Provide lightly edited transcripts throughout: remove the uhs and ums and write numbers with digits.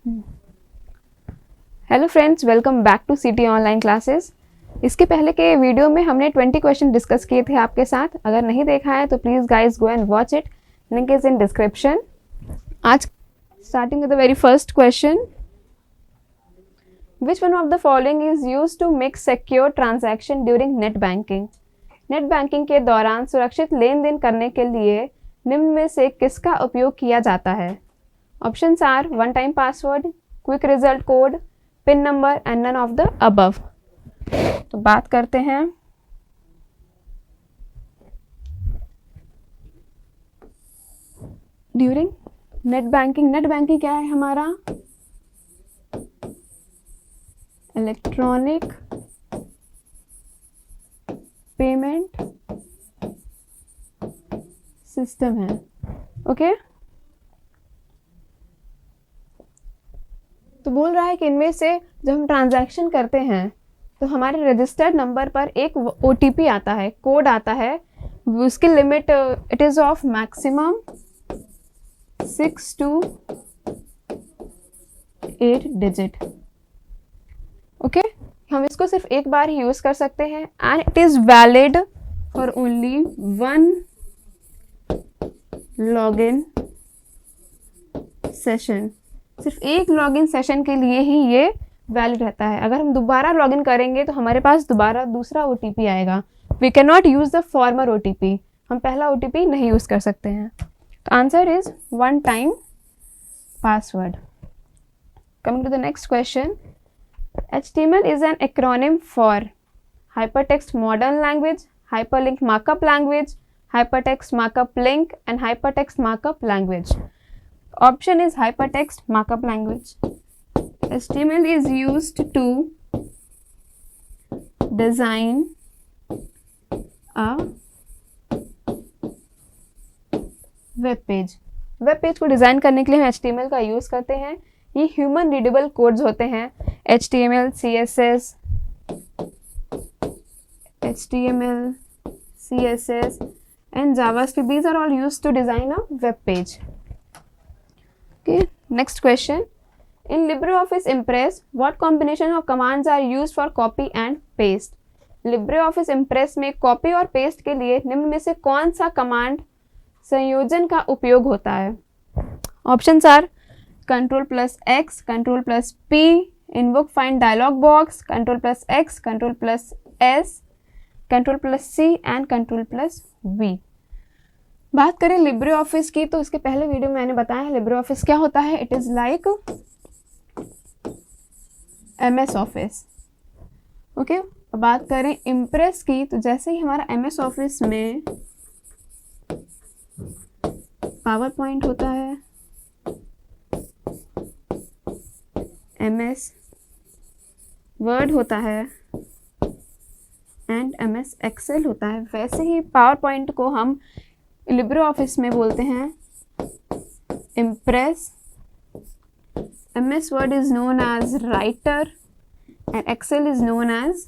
Hello friends, welcome back to city online classes. इसके पहले के वीडियो में हमने 20 क्वेश्चन डिस्कस किए थे आपके साथ। अगर नहीं देखा है तो please guys go and watch it, link is in description. आज starting with the very first question, which one of the following is used to make secure transaction during net banking? Net banking के दौरान सुरक्षित लेन then करने के लिए निम्न में से किसका उपयोग किया जाता है? Options are one time password, quick result code, pin number and none of the above. तो बात करते हैं during net banking. Net banking क्या है हमारा? इलेक्ट्रॉनिक पेमेंट सिस्टम है। ओके तो बोल रहा है कि इनमें से जब हम ट्रांजैक्शन करते हैं तो हमारे रजिस्टर्ड नंबर पर एक OTP आता है, कोड आता है। उसकी limit it is of maximum 6 to 8 digit. Okay, हम इसको सिर्फ एक बार ही यूज़ कर सकते हैं and it is valid for only one login session. सिर्फ एक लॉगिन सेशन के लिए ही ये वैलिड रहता है। अगर हम दोबारा लॉगिन करेंगे तो हमारे पास दोबारा दूसरा OTP आएगा। We can not use the former OTP। हम पहला OTP नहीं यूज़ कर सकते हैं। तो answer is one time password. Coming to the next question, HTML is an acronym for Hypertext Modern Language, Hyperlink Markup Language, Hypertext Markup Link, and Hypertext Markup Language. Option is Hypertext Markup Language. HTML is used to design a web page. Web page को design करने के लिए हम HTML का use करते हैं। ये human readable codes होते हैं। HTML, CSS and JavaScript. These are all used to design a web page. Okay, next question. In LibreOffice Impress, what combination of commands are used for copy and paste? LibreOffice Impress में copy और paste के लिए निम्न में से कौन सा command संयोजन का उपयोग होता है? Options are Ctrl+X, Ctrl+P, invoke find dialog box, Ctrl+X, Ctrl+S, Ctrl+C and Ctrl+V। बात करें लिब्रे ऑफिस की तो इसके पहले वीडियो में मैंने बताया है लिब्रे ऑफिस क्या होता है। It is like MS office. Okay, अब बात करें इम्प्रेस की तो जैसे ही हमारा MS ऑफिस में पावर पॉइंट होता है, MS वर्ड होता है एंड MS एक्सेल होता है, वैसे ही पावर पॉइंट को हम लिब्रे ऑफिस में बोलते हैं Impress. MS Word is known as Writer and Excel is known as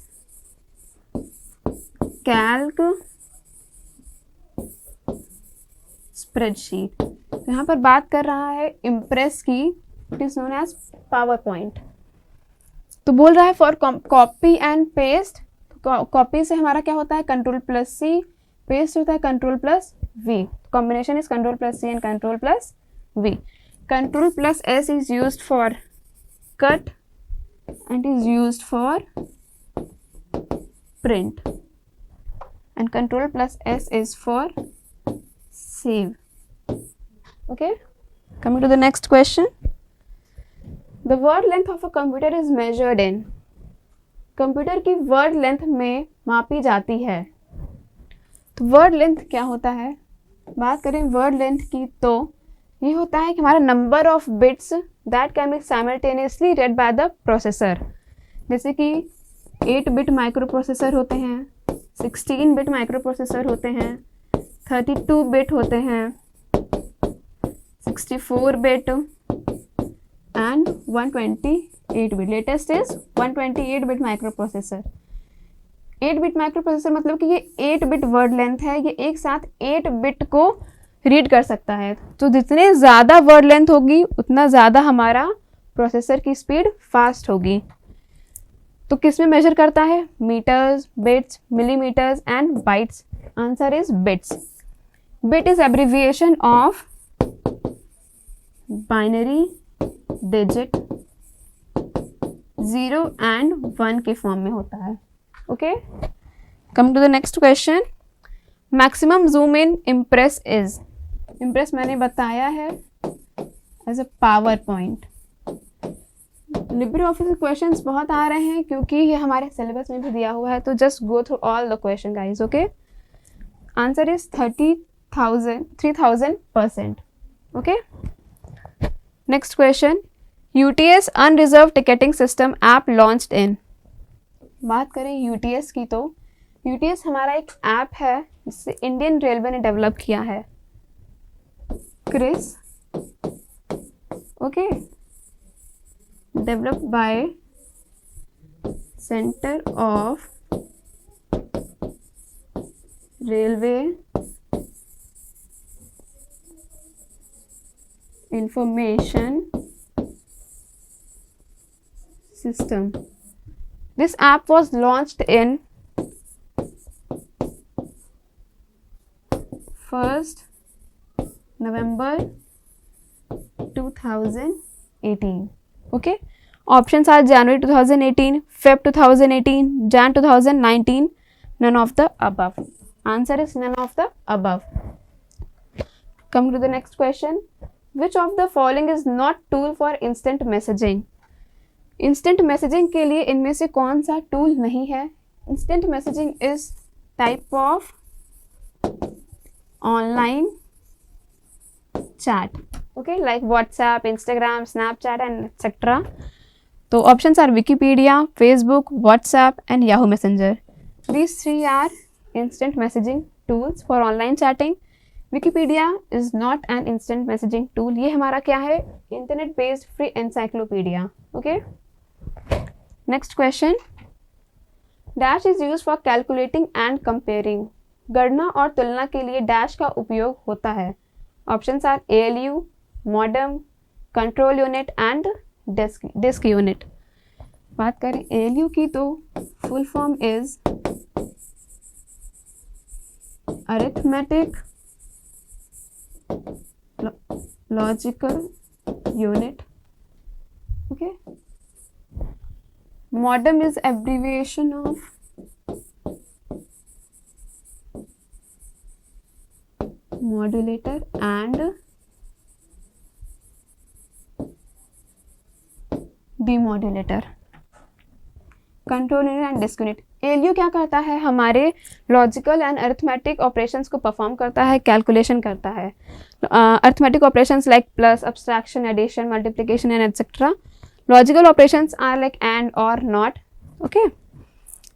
Calc spreadsheet. तो यहाँ पर बात कर रहा है इम्प्रेस की, it is known as PowerPoint. तो बोल रहा है for copy and paste. Copy से हमारा क्या होता है? Ctrl+C, पेस्ट होता है Ctrl+V। Combination is Ctrl+C and Ctrl+V। Ctrl+S is used for cut and is used for print, and Ctrl+S is for save. Okay, coming to the next question. The word length of a computer is measured in. Computer की word length में मापी जाती है। तो word length क्या होता है? बात करें वर्ड लेंथ की तो ये होता है कि हमारा number of bits that can be simultaneously red by the processor. जैसे कि 8 बिट माइक्रो प्रोसेसर होते हैं, 16 बिट माइक्रो प्रोसेसर होते हैं, 32 बिट होते हैं, 64 bit and 128 bit. Latest is 128 bit micro processor. 8 bit micro processor मतलब कि ये 8 बिट वर्ड लेंथ है, ये एक साथ 8 बिट को रीड कर सकता है। तो जितने ज़्यादा वर्ड लेंथ होगी उतना ज़्यादा हमारा प्रोसेसर की स्पीड फास्ट होगी। तो किस में मेजर करता है? Metres, bits, millimetres and bytes. Answer is bits. Bit is abbreviation of binary digit 0 and 1 के फॉर्म में होता है। Okay, come to the next question. Maximum zoom in Impress is. Impress मैंने बताया है as a PowerPoint. LibreOffice questions बहुत आ रहे हैं क्योंकि ये हमारे सिलेबस में भी दिया हुआ है, तो just go through all the question guys. Okay, answer is 3000% okay. Next question, UTS unreserved ticketing system app launched in. बात करें यूटीएस की तो यूटीएस हमारा एक ऐप है जिसे इंडियन रेलवे ने डेवलप किया है। CRIS, okay, developed by Center of Railway Information System. This app was launched in 1st November 2018. Okay, options are January 2018, Feb 2018, Jan 2019, none of the above. Answer is none of the above. Come to the next question. Which of the following is not tool for instant messaging? Instant messaging के लिए इनमें से कौन सा tool नहीं है? Instant messaging is type of online chat. Okay, like WhatsApp, Instagram, Snapchat and etc. So options are Wikipedia, Facebook, WhatsApp and Yahoo Messenger. These three are instant messaging tools for online chatting. Wikipedia is not an instant messaging tool. ये हमारा क्या है? Internet based free encyclopedia. Okay. Next question. Dash is used for calculating and comparing. गणना और तुलना के लिए dash का उपयोग होता है। Options are ALU, modem, control unit and disk unit. बात करें ALU की तो full form is arithmetic logical unit. Okay. Modem is abbreviation of modulator and demodulator. Control unit and disk unit. ALU क्या करता है? हमारे लॉजिकल एंड अरिथमेटिक ऑपरेशंस को perform करता है, कैलकुलेशन करता है। Arithmetic operations like plus, subtraction, addition, multiplication and etcetera. Logical operations are like and और नॉट। ओके।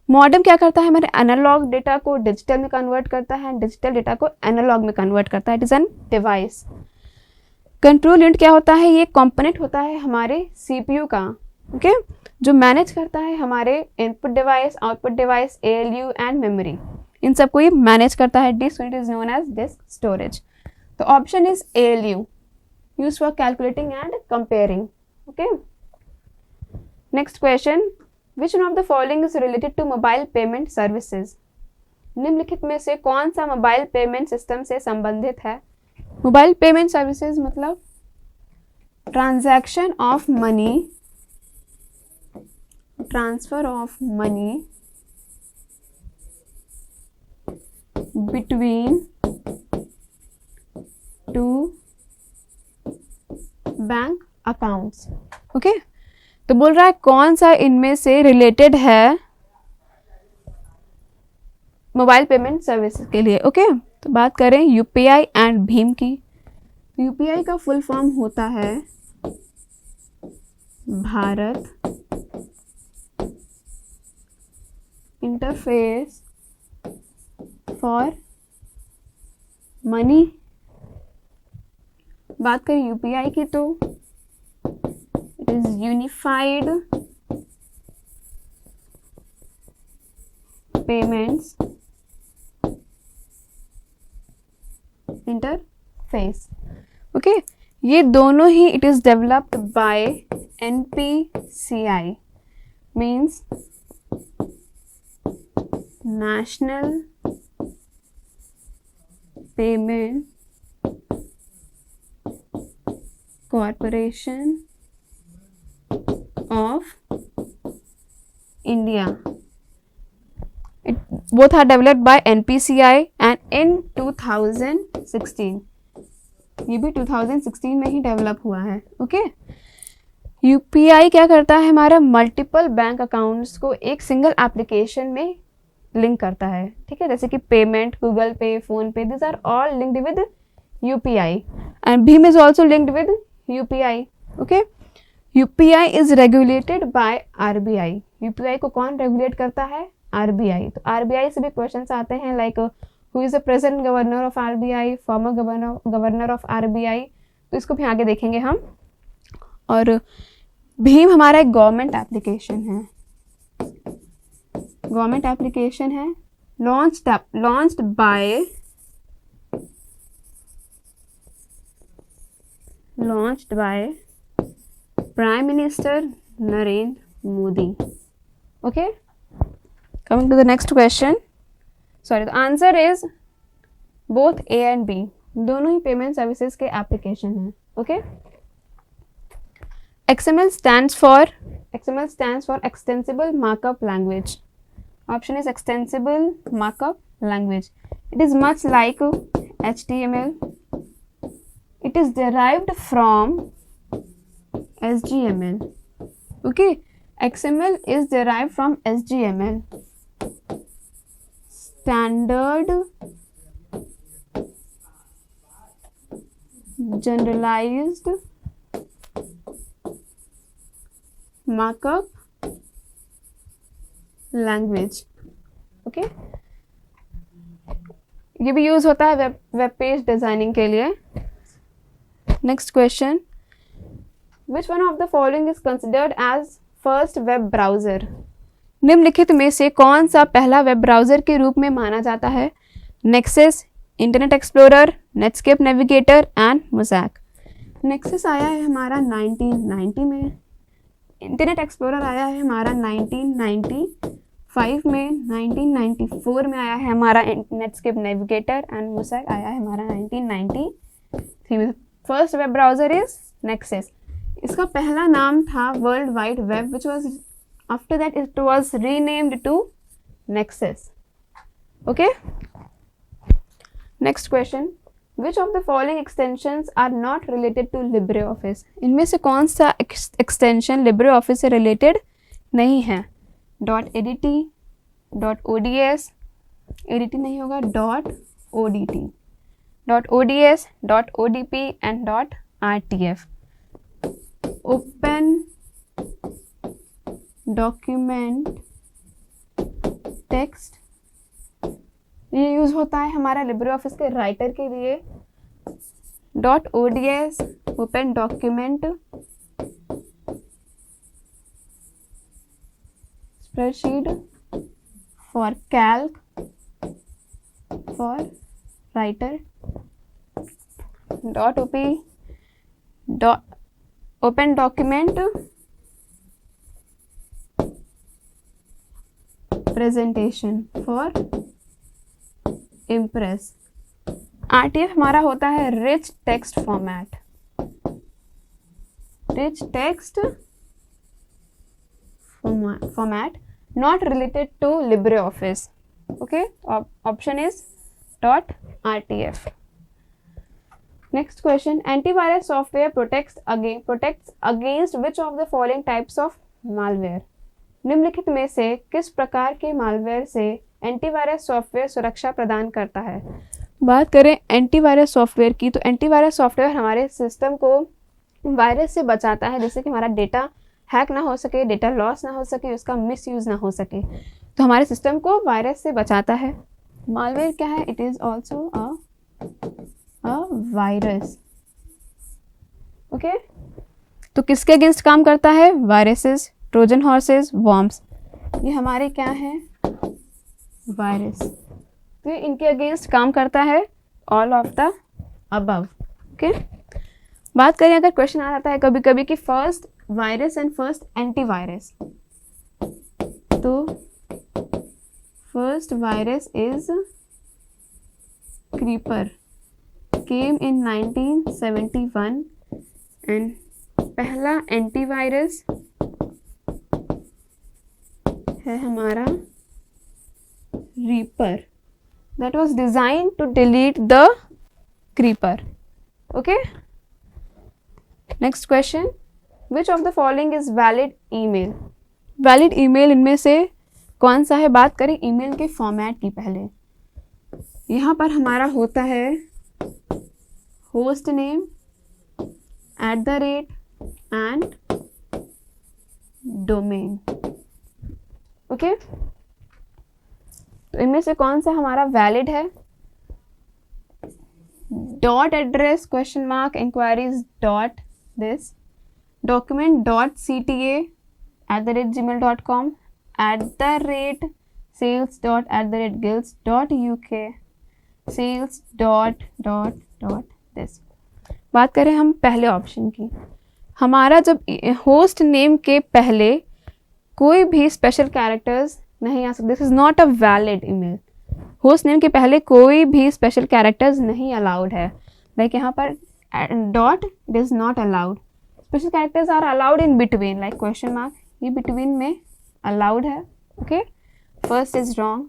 मॉडेम क्या करता है? हमारे एनालॉग डेटा को डिजिटल में कन्वर्ट करता है, डिजिटल डेटा को एनालॉग में कन्वर्ट करता है। It is an device. Control unit क्या होता है? ये कंपोनेंट होता है हमारे सीपीयू का, ओके, जो मैनेज करता है हमारे input device, output device, ALU and memory. इन सबको ये मैनेज करता है। Disk unit is known as disk storage. तो option is ALU, use for calculating and comparing. Okay. Next question, which one of the following is related to mobile payment services? निम्नलिखित में से कौन सा मोबाइल पेमेंट सिस्टम से संबंधित है? Mobile payment services मतलब transaction of money, transfer of money between two bank accounts. Okay, तो बोल रहा है कौन सा इनमें से रिलेटेड है मोबाइल पेमेंट सर्विस के लिए। ओके, तो बात करें यूपीआई एंड भीम की। यूपीआई का फुल फॉर्म होता है भारत इंटरफेस फॉर मनी। बात करें यूपीआई की तो it is unified payments interface. Okay, ये दोनों ही it is developed by NPCI means National Payment Corporation of India. Both are developed by NPCI and in 2016. ये भी 2016 में ही डेवलप हुआ है. ओके. यूपीआई क्या करता है, हमारा मल्टीपल बैंक अकाउंट्स को एक सिंगल एप्लीकेशन में लिंक करता है. ठीक है, जैसे कि payment, Google Pay, PhonePe, this are all linked with UPI and भीम is also linked with UPI. Okay. UPI is regulated by RBI. UPI को कौन रेगुलेट करता है? आरबीआई. तो आरबीआई से भी क्वेश्चंस आते हैं like who is the present governor of RBI, former governor of RBI. तो इसको भी आगे देखेंगे हम. और भीम हमारा एक गवर्नमेंट एप्लीकेशन है. गवर्नमेंट एप्लीकेशन है launched by prime minister Narendra Modi. Okay. Coming to the next question. Sorry, the answer is both A and B. दोनों ही पेमेंट सर्विसेज के एप्लीकेशन हैं. Okay. XML stands for Extensible Markup Language. Option is Extensible Markup Language. It is much like HTML. It is derived from HTML. Okay. XML is derived from HTML. Standard Generalized Markup Language. Okay. ये भी use होता है web page designing के लिए. Next question. Which one of the following is considered as first web browser? निम्नलिखित में से कौन सा पहला वेब ब्राउजर के रूप में माना जाता है? Nexus, internet explorer, Netscape navigator and mosaic. Nexus आया है हमारा 1990 में. इंटरनेट एक्सप्लोरर आया है हमारा 1995 में. 1994 में आया है हमारा नेटस्केप नेविगेटर एंड मोज़ैक आया है हमारा 1993 में. First web browser is nexus. इसका पहला नाम था world wide web, which was after that it was renamed to Nexus. Okay. Next question. Which of the following extensions are not related to LibreOffice? इनमें से कौन सा extension LibreOffice से related नहीं है? .adt, .ods, adt नहीं होगा, .odt, .ods, .odp and .rtf. Open document text ये यूज होता है हमारा लिब्रे ऑफिस के राइटर के लिए. .ods open document spreadsheet for Calc for Writer. .op open document presentation for Impress. RTF हमारा होता है rich text format. Rich text format not related to LibreOffice. Okay. Option is .rtf. Next question. Antivirus software protects against which of the following types of malware? निम्नलिखित में से किस प्रकार के malware से एंटीवायरस सॉफ्टवेयर सुरक्षा प्रदान करता है? बात करें एंटीवायरस सॉफ्टवेयर की, तो एंटीवायरस सॉफ्टवेयर हमारे सिस्टम को वायरस से बचाता है, जिससे कि हमारा डेटा हैक ना हो सके, डेटा लॉस ना हो सके, उसका मिसयूज ना हो सके. तो हमारे सिस्टम को वायरस से बचाता है. मालवेयर क्या है? It is also a virus. Okay. तो किसके अगेंस्ट काम करता है? Viruses, Trojan horses, worms. ये हमारे क्या है? वायरस. तो ये इनके अगेंस्ट काम करता है. All of the above. Okay. बात करें अगर क्वेश्चन आ जाता है कभी कभी कि first virus and first antivirus? तो first virus is Creeper, came in 1971 and पहला एंटीवायरस है हमारा Reaper, that was designed to delete the creeper. Okay, next question, which of the following is valid email? valid email इनमें से कौन सा है? बात करें ईमेल के फॉर्मेट की पहले, यहाँ पर हमारा होता है host name @ and domain. Okay, तो इनमें से कौन सा हमारा वैलिड है? Dot address question mark enquiries dot this document dot cta@gmail.com @sales.@guilds.uk sales. बात करें हम पहले ऑप्शन की, हमारा जब होस्ट नेम के पहले कोई भी स्पेशल कैरेक्टर्स नहीं आ सकते, this is not a valid email. Host name के पहले कोई भी स्पेशल कैरेक्टर्स नहीं अलाउड है, लाइक यहाँ पर dot it is not allowed. Special characters are allowed in between, like question mark, ये बिटवीन में अलाउड है। Okay, first is wrong.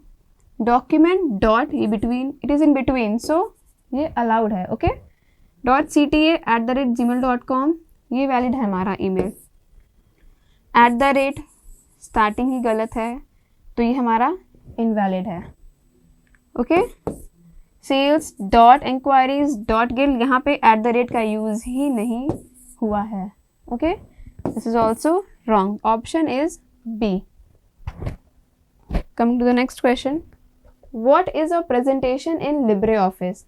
Document dot, ये between, it is in between, so ये allowed है। Okay, .cta@gmail.com ये valid है हमारा email. @ Starting ही गलत है, तो ये हमारा इनवैलिड है। ओके, sales.enquiries.guild, यहाँ पे @ का यूज़ ही नहीं हुआ है। Okay, this is also wrong, option is B. Coming to the next question, what is a presentation in LibreOffice?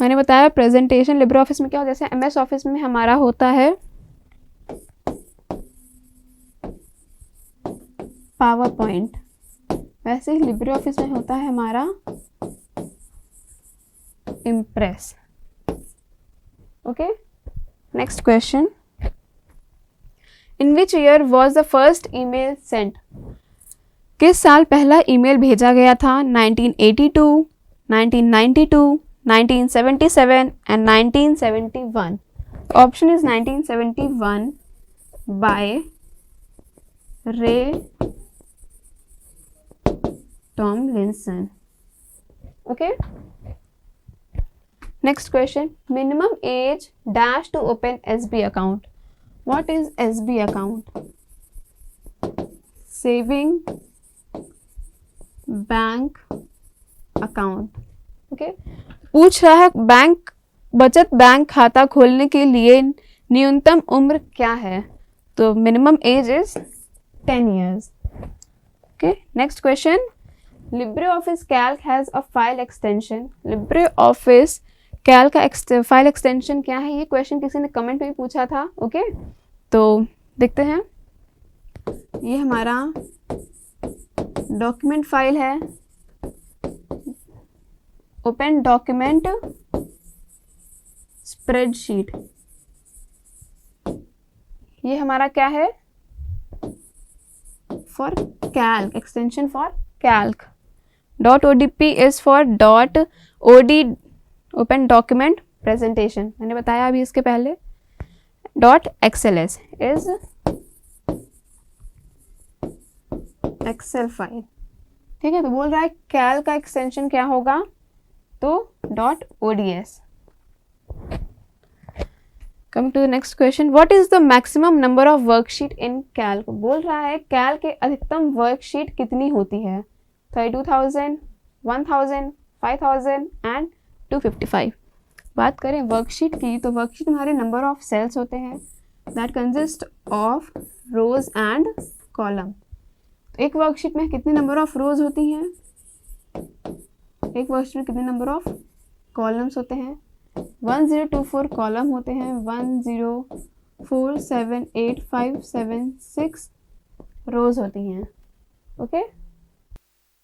मैंने बताया प्रेजेंटेशन लिब्रे ऑफिस में क्या हो, जैसे MS ऑफिस में हमारा होता है पावर पॉइंट, वैसे ही लिब्रे ऑफिस में होता है हमारा Impress. Okay, next question, in which year was the first email sent? किस साल पहला ईमेल भेजा गया था? 1982, 1992, 1977 and 1971. Option is 1971 by Ray Tomlinson. Okay. Next question. Minimum age dash to open SB account. What is SB account? Saving bank account. Okay. पूछ रहा है bank बचत बैंक खाता खोलने के लिए न्यूनतम उम्र क्या है? तो minimum age is 10 years. Okay, next question, Libre office Calc has a file extension. Libre office Calc का फाइल एक्सटेंशन क्या है? ये क्वेश्चन किसी ने कमेंट में भी पूछा था। ओके, तो देखते हैं, ये हमारा डॉक्यूमेंट फाइल है, ओपन डॉक्यूमेंट स्प्रेडशीट, ये हमारा क्या है? For Calc, extension for Calc. .odp is for .od open document presentation, मैंने बताया अभी इसके पहले। .xls is Excel file. ठीक है, तो बोल रहा है कैल्क का एक्सटेंशन क्या होगा? तो .ods. Coming to the next question, what is the maximum number of worksheet in calc? बोल रहा है कैल्क के अधिकतम वर्कशीट कितनी होती है? 32,000, 1,000, 5,000 एंड 255। बात करें वर्कशीट की, तो वर्कशीट हमारे नंबर ऑफ सेल्स होते हैं that consist of rose and column. तो एक वर्कशीट में कितने नंबर ऑफ रोज होती हैं? एक वर्कशीट में कितने नंबर ऑफ कॉलम्स होते हैं? 1024 कॉलम होते हैं, 104 7 8 5 7 6 रोज होती हैं। ओके,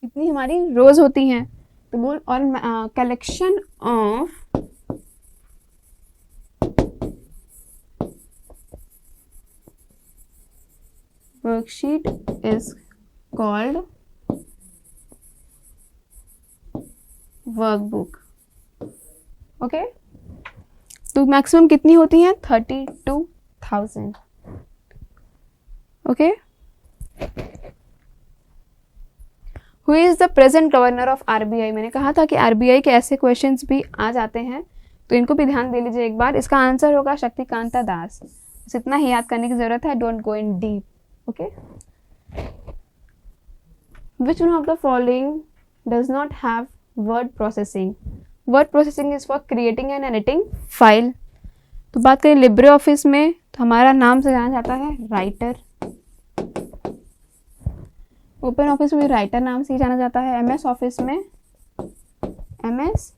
इतनी हमारी रोज होती हैं। तो बोल, और collection of worksheet is called workbook. Okay, तो मैक्सिमम कितनी होती हैं? 32,000. Okay, who is the present governor of RBI? मैंने कहा था कि आरबीआई के ऐसे क्वेश्चंस भी आ जाते हैं, तो इनको भी ध्यान दे लीजिए एक बार. इसका आंसर होगा शक्तिकांता दास. बस इतना ही याद करने की जरूरत है, don't go in deep. Okay, which one of the following does not have word processing? Word processing is for creating and editing file. तो बात करें लिब्रे ऑफिस में, तो हमारा नाम से जाना जाता है राइटर. ओपन ऑफिस में राइटर नाम से ही जाना जाता है. एमएस ऑफिस में एमएस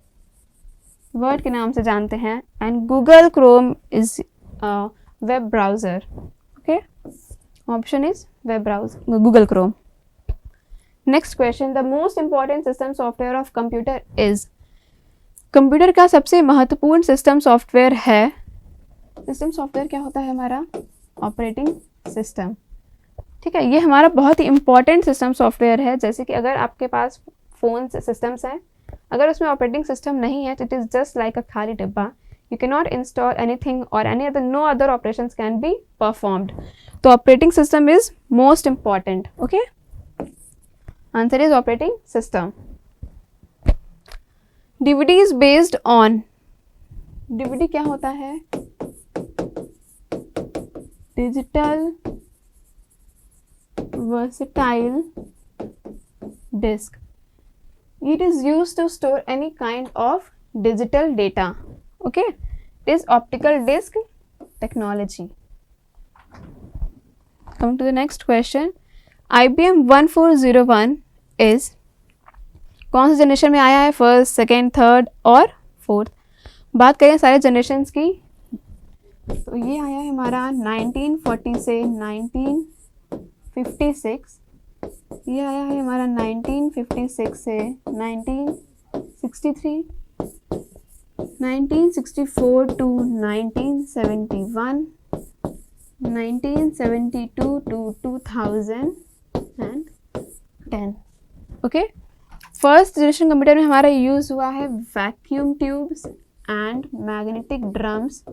वर्ड के नाम से जानते हैं. And Google Chrome is web browser. Okay, option is web browser, Google Chrome. Next question, the most important system software of computer is? Computer का सबसे महत्वपूर्ण सिस्टम सॉफ्टवेयर है. सिस्टम सॉफ्टवेयर क्या होता है हमारा? Operating system. ठीक है, ये हमारा बहुत ही इंपॉर्टेंट सिस्टम सॉफ्टवेयर है. जैसे कि अगर आपके पास फोन सिस्टम्स हैं, अगर उसमें ऑपरेटिंग सिस्टम नहीं है तो it is just like a खाली डिब्बा. You can not install anything और any other, no other operations can be performed. तो operating system is most important. Okay, answer is operating system. DVD is based on? DVD क्या होता है? Digital versatile disk. It is used to store any kind of digital data. Okay, it is optical disk technology. Coming to the next question, IBM 1401 is कौन से generation में आया है? First, second, third और fourth. बात करें सारे generations की, तो ये आया है हमारा 1940 से 1956. ये आया है हमारा 1956 से 1963, 1964 to 1971, 1972 to 2010. Okay, first generation computer में हमारा यूज़ हुआ है vacuum tubes and magnetic drums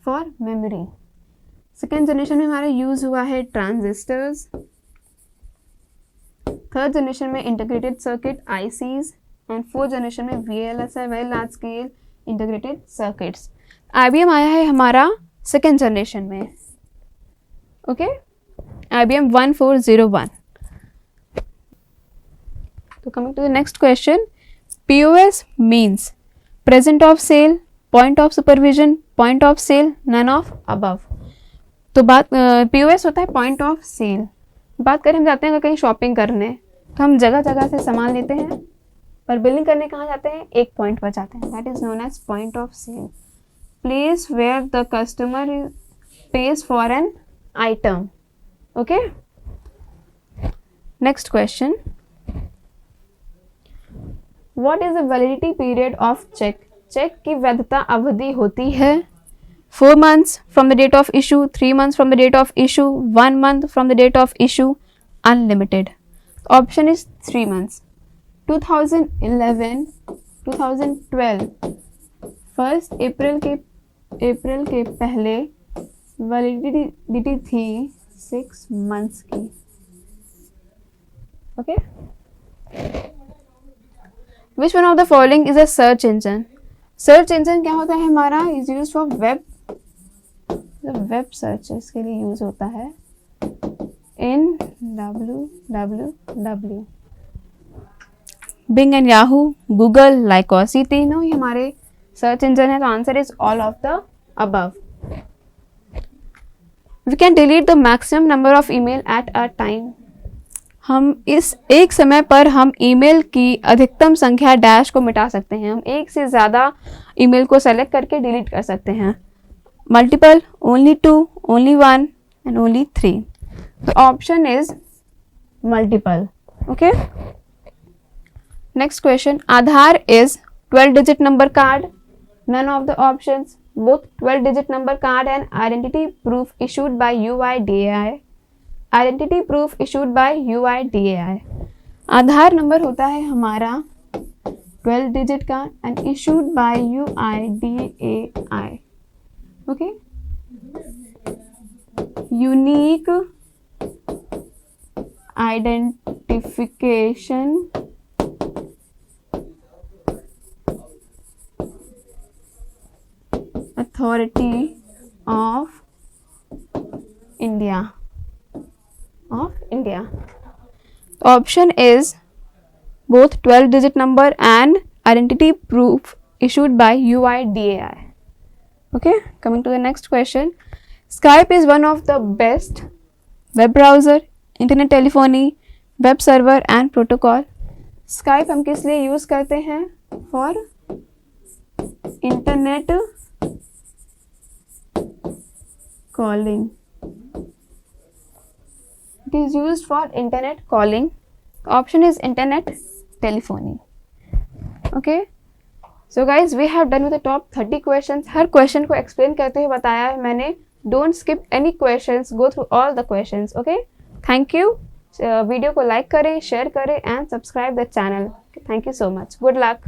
for memory. Second generation में हमारा यूज़ हुआ है ट्रांजिस्टर्स. थर्ड जनरेशन में integrated circuit ICs. And fourth generation में VLSI, very large scale integrated circuits. IBM आया है हमारा सेकेंड जनरेशन में. Okay, IBM 1401. तो coming to the next question, POS means present of cell, point of supervision, point of sale, none of above. तो बात POS होता है point of cell. बात करें हम जाते हैं कहीं शॉपिंग करने, तो हम जगह जगह से सामान लेते हैं, पर बिलिंग करने कहाँ जाते हैं? एक पॉइंट पर जाते हैं. That is known as point of sale, place where the customer pays for an item. Okay, next question, what is the validity period of cheque? Cheque की वैधता अवधि होती है 4 months from the date of issue, 3 months from the date of issue, 1 month from the date of issue, unlimited. Option is 3 months. 2011, 2012, 1 अप्रैल के पहले validity थी 6 months की. Okay, which one of the following is a search engine? Search engine क्या होता है हमारा? Is use for web searches के लिए यूज होता है in www. Bing and Yahoo, Google, Lycos, ये तीनों ही हमारे सर्च इंजन है. तो answer is all of the above. We can delete the maximum number of email at a time. हम इस एक समय पर हम ईमेल की अधिकतम संख्या डैश को मिटा सकते हैं. हम एक से ज़्यादा ईमेल को सेलेक्ट करके डिलीट कर सकते हैं. Multiple, only 2, only 1 and only 3. तो option is multiple. Okay, next question, Aadhaar is 12 digit number card. None of the options. Both 12 digit number card and identity proof issued by UIDAI. Identity proof issued by UIDAI. Aadhaar number होता है हमारा 12 digit का and issued by UIDAI. Okay, unique identification authority of India. Option is both 12 digit number and identity proof issued by UIDAI. Okay, coming to the next question. Skype is one of the best web browser, internet telephony, web server and protocol. Skype हम किस लिए use करते हैं? For internet calling. It is used for internet calling. Option is internet telephony. Okay, so guys, we have done with the top 30 questions. Her question को explain करते हुए बताया है मैंने. Don't skip any questions. Go through all the questions. Okay, thank you. Video को like करें, share करें and subscribe the channel. Thank you so much. Good luck.